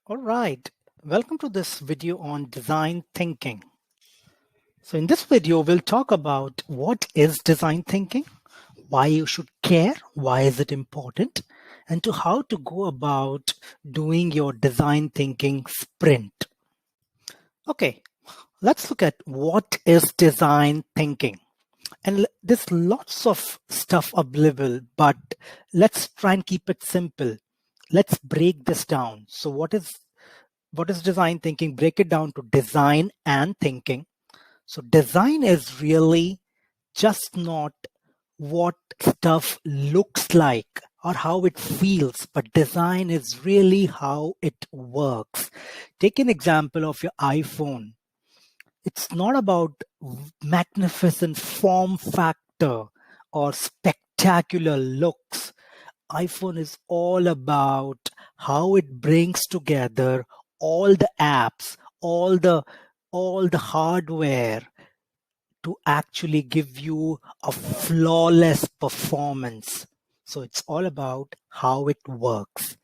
All right, welcome to this video on design thinking. So in this video, we'll talk about what is design thinking, why you should care, why is it important, and to how to go about doing your design thinking sprint. Okay, let's look at what is design thinking. And there's lots of stuff available, but let's try and keep it simple. Let's break this down. So what is design thinking? Break it down to design and thinking. So design is really just not what stuff looks like or how it feels, but design is really how it works. Take an example of your iPhone. It's not about magnificent form factor or spectacular looks. iPhone is all about how it brings together all the apps, all the hardware to actually give you a flawless performance. So it's all about how it works.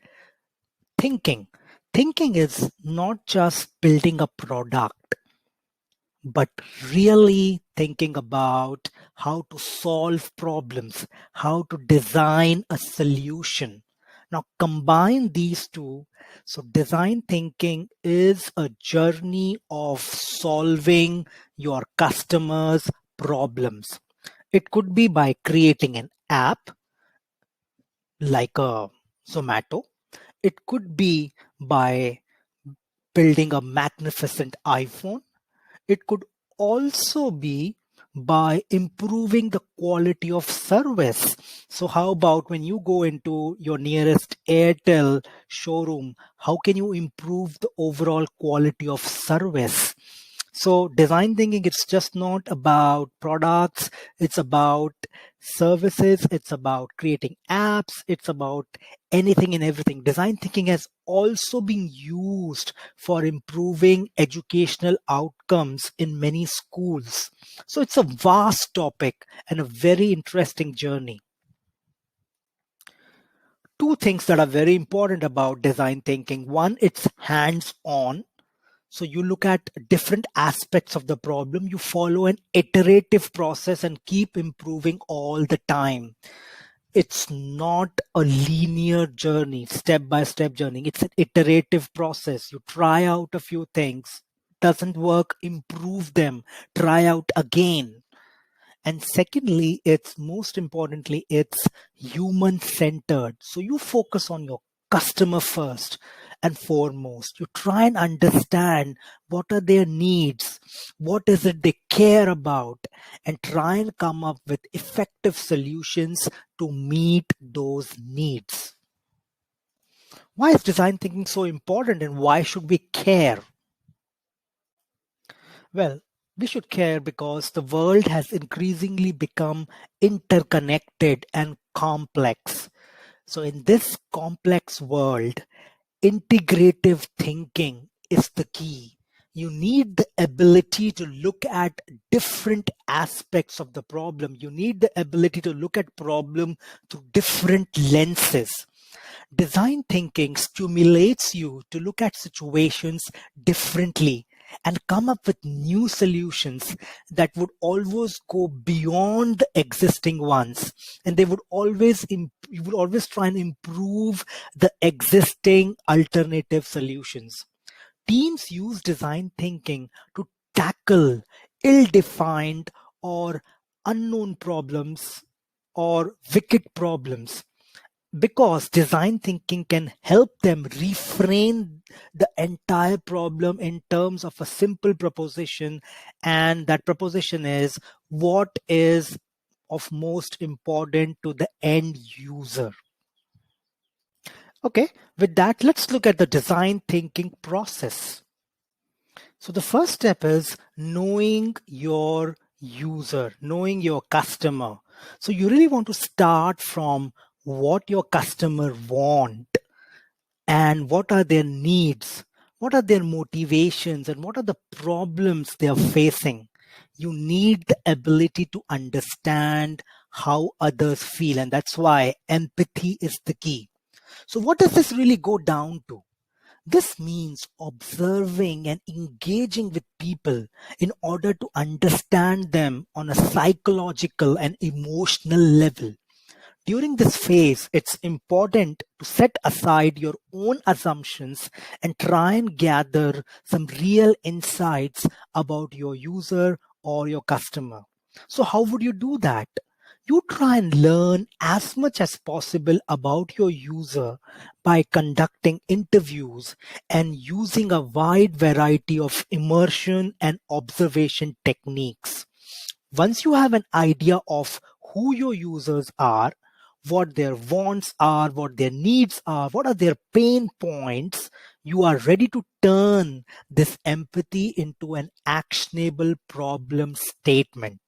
Thinking. Thinking is not just building a product, but really thinking about how to solve problems, how to design a solution. Now, combine these two. So, design thinking is a journey of solving your customers' problems. It could be by creating an app like a Zomato, it could be by building a magnificent iPhone. It could also be by improving the quality of service. So how about when you go into your nearest Airtel showroom, how can you improve the overall quality of service? So design thinking, it's just not about products, it's about services, it's about creating apps, it's about anything and everything. Design thinking has also been used for improving educational outcomes in many schools. So it's a vast topic and a very interesting journey. Two things that are very important about design thinking. One, it's hands on. So you look at different aspects of the problem, you follow an iterative process and keep improving all the time. It's not a linear journey, step by step journey. It's an iterative process. You try out a few things, doesn't work, improve them, try out again. And secondly, it's most importantly, it's human centered. So you focus on your customer first and foremost. You try and understand what are their needs, what is it they care about, and try and come up with effective solutions to meet those needs. Why is design thinking so important and why should we care? Well, we should care because the world has increasingly become interconnected and complex. So, in this complex world, integrative thinking is the key. You need the ability to look at different aspects of the problem. You need the ability to look at problem through different lenses. Design thinking stimulates you to look at situations differently and come up with new solutions that would always go beyond the existing ones, and they would always you would always try and improve the existing alternative solutions. Teams use design thinking to tackle ill-defined or unknown problems or wicked problems, because design thinking can help them reframe the entire problem in terms of a simple proposition, and that proposition is what is of most important to the end user. Okay, with that, let's look at the design thinking process. So the first step is knowing your user, knowing your customer. So you really want to start from what your customer want and what are their needs, what are their motivations, and what are the problems they are facing. You need the ability to understand how others feel, and that's why empathy is the key. So what does this really go down to? This means observing and engaging with people in order to understand them on a psychological and emotional level. During this phase, it's important to set aside your own assumptions and try and gather some real insights about your user or your customer. So, how would you do that? You try and learn as much as possible about your user by conducting interviews and using a wide variety of immersion and observation techniques. Once you have an idea of who your users are, what their wants are, what their needs are, what are their pain points, you are ready to turn this empathy into an actionable problem statement.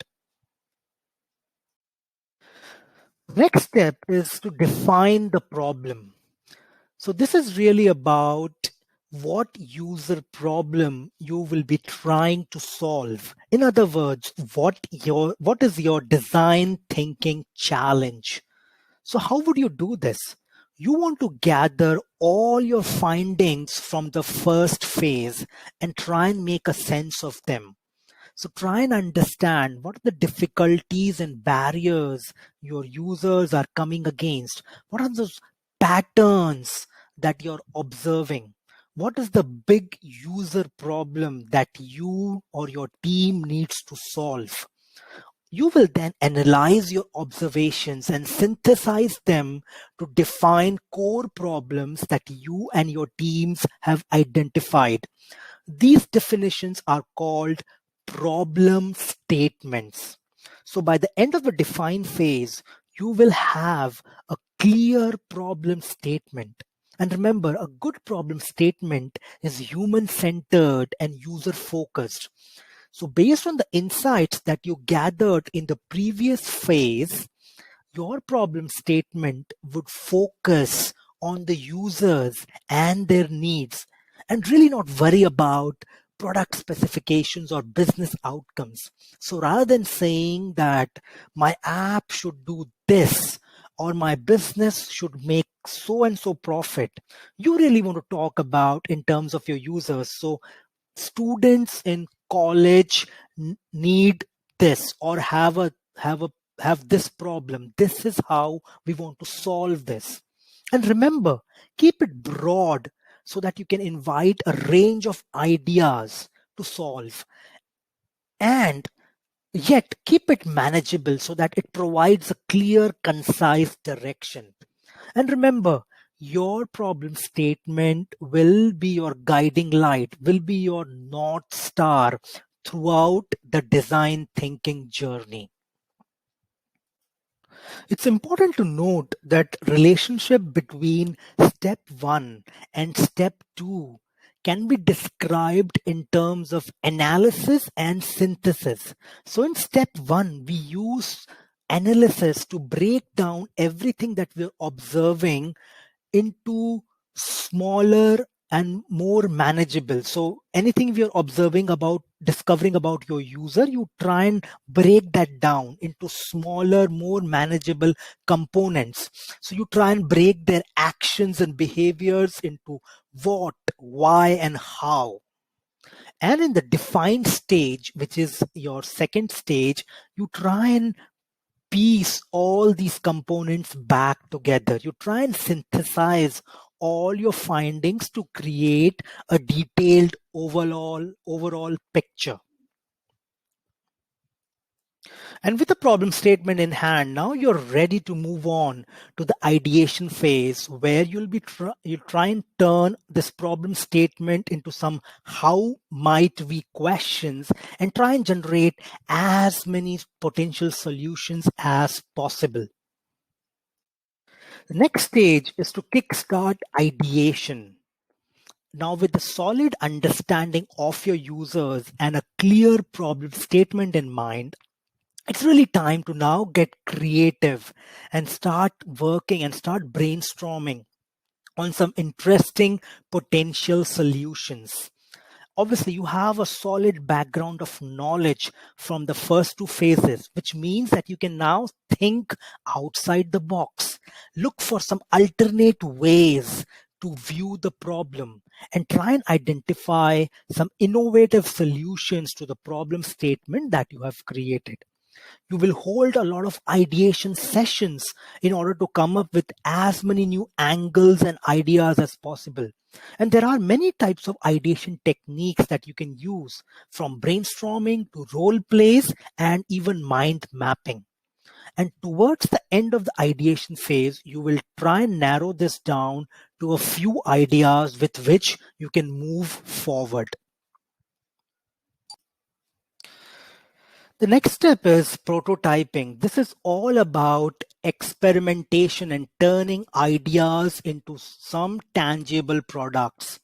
Next step is to define the problem. So this is really about what user problem you will be trying to solve. In other words, what is your design thinking challenge? So how would you do this? You want to gather all your findings from the first phase and try and make a sense of them. So try and understand what are the difficulties and barriers your users are coming against. What are those patterns that you're observing? What is the big user problem that you or your team needs to solve? You will then analyze your observations and synthesize them to define core problems that you and your teams have identified. These definitions are called problem statements. So by the end of the define phase, you will have a clear problem statement. And remember, a good problem statement is human centered and user focused. So based on the insights that you gathered in the previous phase, your problem statement would focus on the users and their needs and really not worry about product specifications or business outcomes. So rather than saying that my app should do this or my business should make so and so profit, you really want to talk about in terms of your users. So students in college need this or have this problem. This is how we want to solve this. And remember, keep it broad so that you can invite a range of ideas to solve, and yet keep it manageable so that it provides a clear, concise direction. And remember, your problem statement will be your guiding light, will be your North Star throughout the design thinking journey. It's important to note that relationship between step 1 and step 2 can be described in terms of analysis and synthesis. So in step 1, we use analysis to break down everything that we're observing into smaller and more manageable. So anything we are observing about discovering about your user, you try and break that down into smaller, more manageable components. So you try and break their actions and behaviors into what, why, and how. And in the defined stage, which is your second stage, you try and piece all these components back together. You try and synthesize all your findings to create a detailed overall picture. And with the problem statement in hand, now you're ready to move on to the ideation phase, where you try and turn this problem statement into some how might we questions and try and generate as many potential solutions as possible. The next stage is to kickstart ideation. Now, with a solid understanding of your users and a clear problem statement in mind, it's really time to now get creative and start working and start brainstorming on some interesting potential solutions. Obviously, you have a solid background of knowledge from the first two phases, which means that you can now think outside the box, look for some alternate ways to view the problem, and try and identify some innovative solutions to the problem statement that you have created. You will hold a lot of ideation sessions in order to come up with as many new angles and ideas as possible. And there are many types of ideation techniques that you can use, from brainstorming to role plays and even mind mapping. And towards the end of the ideation phase, you will try and narrow this down to a few ideas with which you can move forward. The next step is prototyping. This is all about experimentation and turning ideas into some tangible products.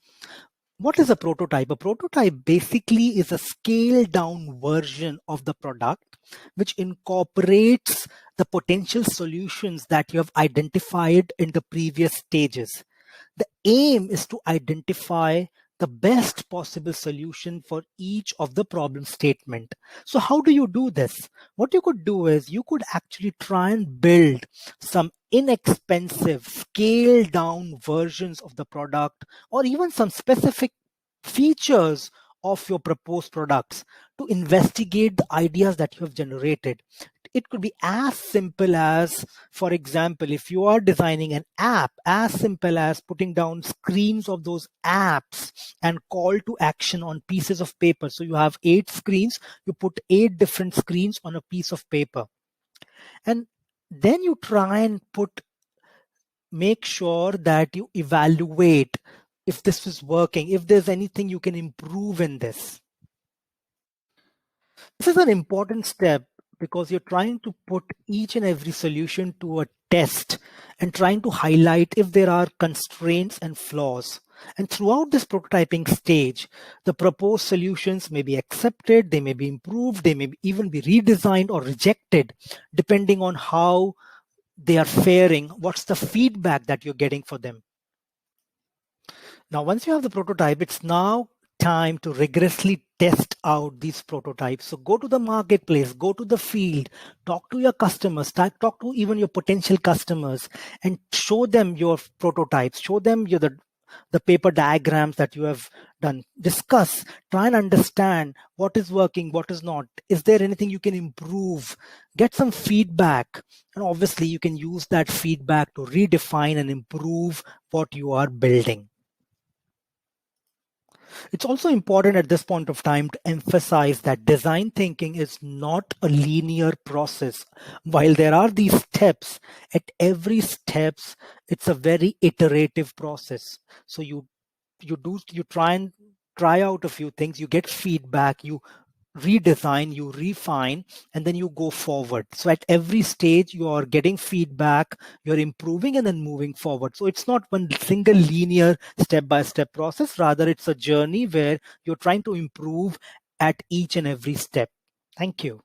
What is a prototype? A prototype basically is a scaled down version of the product which incorporates the potential solutions that you have identified in the previous stages. The aim is to identify the best possible solution for each of the problem statement. So how do you do this? What you could do is you could actually try and build some inexpensive scaled down versions of the product, or even some specific features of your proposed products to investigate the ideas that you have generated. It could be as simple as, for example, if you are designing an app, as simple as putting down screens of those apps and call to action on pieces of paper. So you have 8 screens, you put 8 different screens on a piece of paper. And then you try and make sure that you evaluate if this is working, if there's anything you can improve in this. This is an important step because you're trying to put each and every solution to a test and trying to highlight if there are constraints and flaws. And throughout this prototyping stage, the proposed solutions may be accepted, they may be improved, they may even be redesigned or rejected, depending on how they are faring, what's the feedback that you're getting for them. Now, once you have the prototype, it's now time to rigorously test out these prototypes. So go to the marketplace, go to the field, talk to your customers, talk to even your potential customers, and show them your prototypes, show them the paper diagrams that you have done. Discuss, try and understand what is working, what is not. Is there anything you can improve? Get some feedback. And obviously, you can use that feedback to redefine and improve what you are building. It's also important at this point of time to emphasize that design thinking is not a linear process. While there are these steps, at every steps, it's a very iterative process. So you try out a few things, you get feedback, you redesign, you refine, and then you go forward. So at every stage, you are getting feedback, you're improving and then moving forward. So it's not one single linear step-by-step process. Rather, it's a journey where you're trying to improve at each and every step. Thank you.